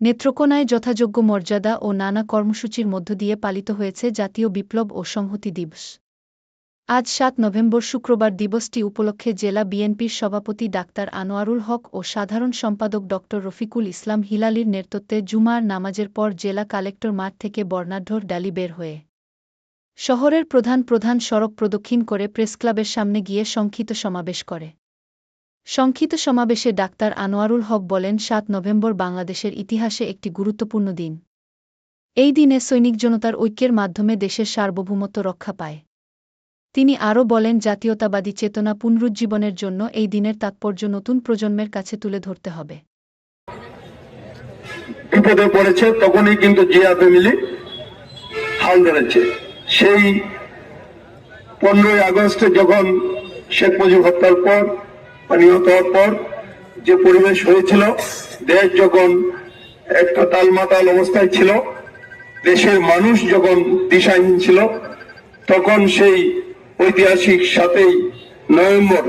নেত্রকোনায় যথাযোগ্য মর্যাদা ও নানা কর্মসূচির মধ্য দিয়ে পালিত হয়েছে জাতীয় বিপ্লব ও সংহতি দিবস। আজ ৭ নভেম্বর শুক্রবার দিবসটি উপলক্ষে জেলা বিএনপির সভাপতি ডাক্তার আনোয়ারুল হক ও সাধারণ সম্পাদক ড রফিকুল ইসলাম হিলালির নেতৃত্বে জুমার নামাজের পর জেলা কালেক্টর মাঠ থেকে বর্ণাঢ্য র্যালি বের হয়ে শহরের প্রধান প্রধান সড়ক প্রদক্ষিণ করে প্রেসক্লাবের সামনে গিয়ে সংক্ষিপ্ত সমাবেশ করে। সংক্ষিপ্ত সমাবেশে ডাক্তার আনোয়ারুল হক বলেন, ৭ নভেম্বর বাংলাদেশের ইতিহাসে একটি গুরুত্বপূর্ণ দিন। এই দিনে সৈনিক জনতার ঐক্যের মাধ্যমে দেশের সার্বভৌমত্ব রক্ষা পায়। তিনি আরও বলেন, জাতীয়তাবাদী চেতনা পুনরুজ্জীবনের জন্য এই দিনের তাৎপর্য নতুন প্রজন্মের কাছে তুলে ধরতে হবে। বিপদে পড়েছে তখনই কিন্তু জিয়া ফ্যামিলি হাল ধরেছে। সেই 15ই আগস্টে যখন শেখ মুজিব হত্যার পর নিহত হওয়ার পর যে পরিবেশ হয়েছিল, দেশ যখন একটা তালমাতাল অবস্থায় ছিল, দেশের মানুষ যখন দিশাহীন ছিল, তখন সেই ঐতিহাসিক ৭ই নভেম্বর